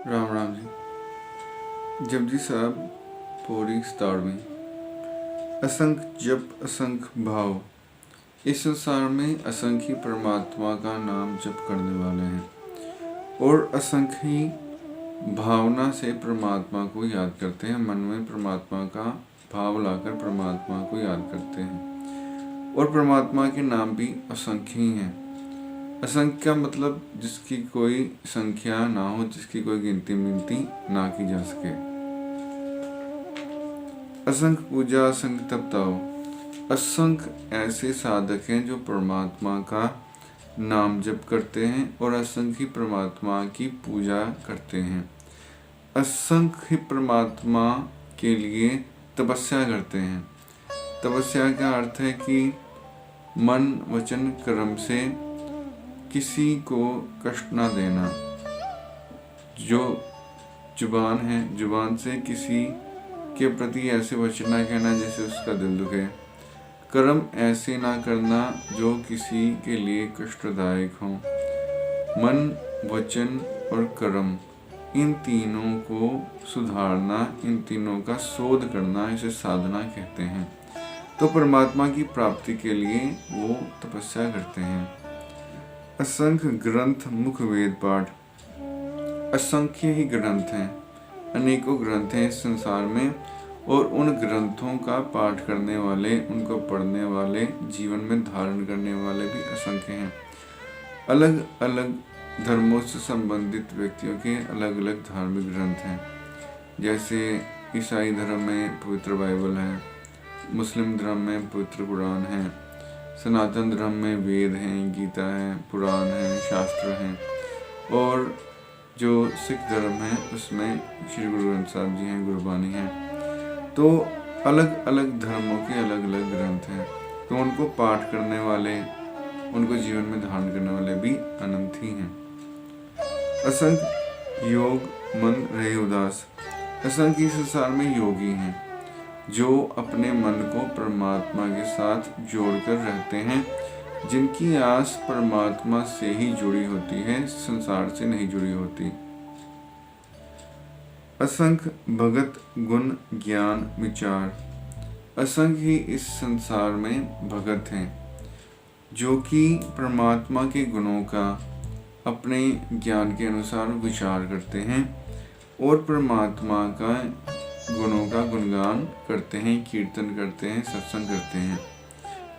राम राम जी। जपजी साहब पौड़ी 17वीं। असंख्य जप असंख्य भाव। इस संसार में असंख्य परमात्मा का नाम जप करने वाले हैं और असंख्य ही भावना से परमात्मा को याद करते हैं। मन में परमात्मा का भाव लाकर परमात्मा को याद करते हैं और परमात्मा के नाम भी असंख्य ही हैं। असंख्य का मतलब जिसकी कोई संख्या ना हो, जिसकी कोई गिनती मिनती ना की जा सके। असंख्य पूजा असंख्य तपताओ। असंख्य ऐसे साधक हैं जो परमात्मा का नाम जप करते हैं और असंख्य परमात्मा की पूजा करते हैं। असंख्य परमात्मा के लिए तपस्या करते हैं। तपस्या का अर्थ है कि मन वचन कर्म से किसी को कष्ट ना देना। जो जुबान है, जुबान से किसी के प्रति ऐसे वचन ना कहना जिससे उसका दिल दुखे। कर्म ऐसे ना करना जो किसी के लिए कष्टदायक हो। मन वचन और कर्म, इन तीनों को सुधारना, इन तीनों का शोध करना, इसे साधना कहते हैं। तो परमात्मा की प्राप्ति के लिए वो तपस्या करते हैं। असंख्य ग्रंथ मुख वेद पाठ। असंख्य ही ग्रंथ हैं, अनेकों ग्रंथ हैं इस संसार में और उन ग्रंथों का पाठ करने वाले, उनको पढ़ने वाले, जीवन में धारण करने वाले भी असंख्य हैं। अलग अलग धर्मों से संबंधित व्यक्तियों के अलग अलग धार्मिक ग्रंथ हैं। जैसे ईसाई धर्म में पवित्र बाइबल है, मुस्लिम धर्म में पवित्र कुरान है, सनातन धर्म में वेद हैं, गीता है, पुराण है, शास्त्र हैं और जो सिख धर्म है उसमें श्री गुरु ग्रंथ साहब जी हैं, गुरबानी है। तो अलग अलग धर्मों के अलग अलग ग्रंथ हैं, तो उनको पाठ करने वाले, उनको जीवन में धारण करने वाले भी अनंत ही हैं। असंख्य योग मन रहे उदास। असंख्य संसार में योगी हैं जो अपने मन को परमात्मा के साथ जोड़कर रहते हैं, जिनकी आस परमात्मा से ही जुड़ी होती है, संसार से नहीं जुड़ी होती। असंख्य भगत गुण ज्ञान विचार। असंख्य ही इस संसार में भगत हैं जो कि परमात्मा के गुणों का अपने ज्ञान के अनुसार विचार करते हैं और परमात्मा का गुणों का गुणगान करते हैं, कीर्तन करते हैं, सत्संग करते हैं।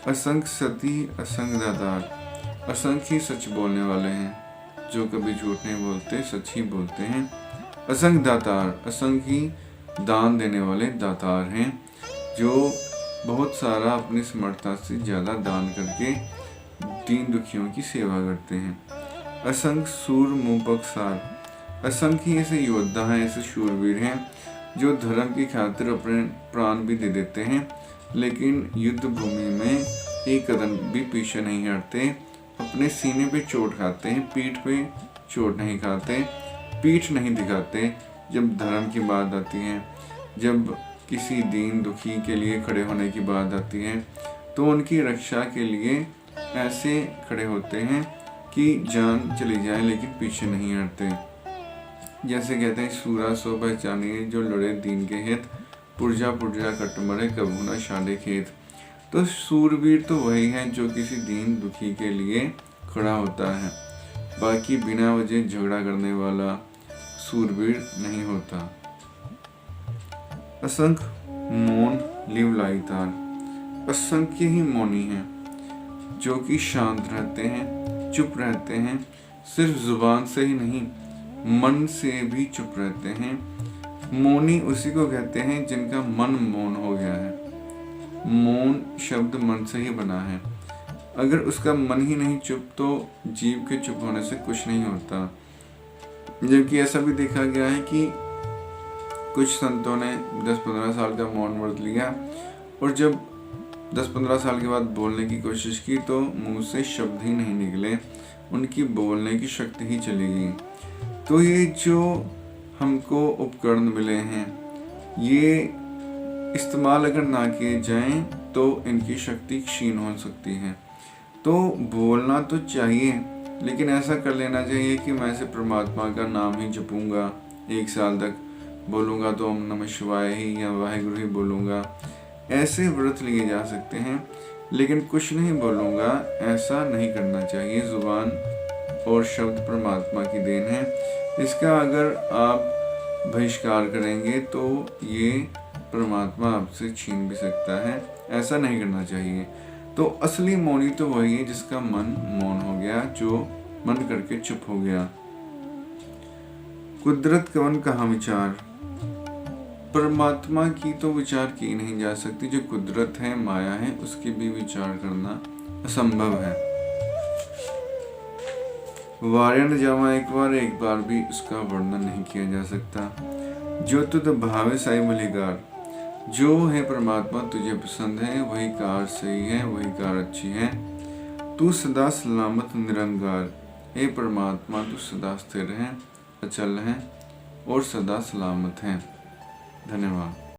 असंख्य सती असंख्य दातार। असंख्य ही सच बोलने वाले हैं जो कभी झूठ नहीं बोलते, सच ही बोलते हैं। असंख्य दातार, असंख्य ही दान देने वाले दातार हैं जो बहुत सारा अपनी समर्थता से ज़्यादा दान करके दीन दुखियों की सेवा करते हैं। असंख्य सूर मुंह सार। असंख्य ऐसे योद्धा हैं, ऐसे शूरवीर हैं जो धर्म की खातिर अपने प्राण भी दे देते हैं, लेकिन युद्ध भूमि में एक कदम भी पीछे नहीं हटते। अपने सीने पे चोट खाते हैं, पीठ पे चोट नहीं खाते, पीठ नहीं दिखाते। जब धर्म की बात आती है, जब किसी दीन दुखी के लिए खड़े होने की बात आती है, तो उनकी रक्षा के लिए ऐसे खड़े होते हैं कि जान चली जाए लेकिन पीछे नहीं हटते। जैसे कहते हैं, सूरा सो पहचानिए जो लड़े दीन के हित, पुरजा पुरजा कट मरे कबू न शादे खेत। तो सूरवीर तो वही है जो किसी दीन दुखी के लिए खड़ा होता है, बाकी बिना वजह झगड़ा करने वाला सूरवीर नहीं होता। असंख्य मौन लिव लाइतार। असंख्य ही मौनी हैं जो कि शांत रहते हैं, चुप रहते हैं, सिर्फ जुबान से ही नहीं मन से भी चुप रहते हैं। मौनी उसी को कहते हैं जिनका मन मौन हो गया है। मौन शब्द मन से ही बना है। अगर उसका मन ही नहीं चुप तो जीव के चुप होने से कुछ नहीं होता। जबकि ऐसा भी देखा गया है कि कुछ संतों ने 10-15 साल का मौन व्रत लिया और जब 10-15 साल के बाद बोलने की कोशिश की तो मुंह से शब्द ही नहीं निकले, उनकी बोलने की शक्ति ही चली गई। तो ये जो हमको उपकरण मिले हैं, ये इस्तेमाल अगर ना किए जाएं तो इनकी शक्ति क्षीण हो सकती है। तो बोलना तो चाहिए, लेकिन ऐसा कर लेना चाहिए कि मैं से परमात्मा का नाम ही जपूंगा, 1 साल तक बोलूँगा तो ओम नमः शिवाय ही या वाहेगुरु ही बोलूँगा, ऐसे व्रत लिए जा सकते हैं। लेकिन कुछ नहीं बोलूँगा ऐसा नहीं करना चाहिए। जुबान और शब्द परमात्मा की देन है, इसका अगर आप बहिष्कार करेंगे तो ये परमात्मा आपसे छीन भी सकता है, ऐसा नहीं करना चाहिए। तो असली मौनी तो वही है जिसका मन मौन हो गया, जो मन करके चुप हो गया। कुदरत कवन कहाँ विचार, परमात्मा की तो विचार की नहीं जा सकती, जो कुदरत है, माया है, उसकी भी विचार करना असंभव है। वार्या न जावा एक बार भी उसका वर्णन नहीं किया जा सकता। जो तुद भावे साई मलिकार, जो है परमात्मा तुझे पसंद है वही कार सही है, वही कार अच्छी है। तू सदा सलामत निरंगार, हे परमात्मा तू सदा स्थिर है, अचल है और सदा सलामत है। धन्यवाद।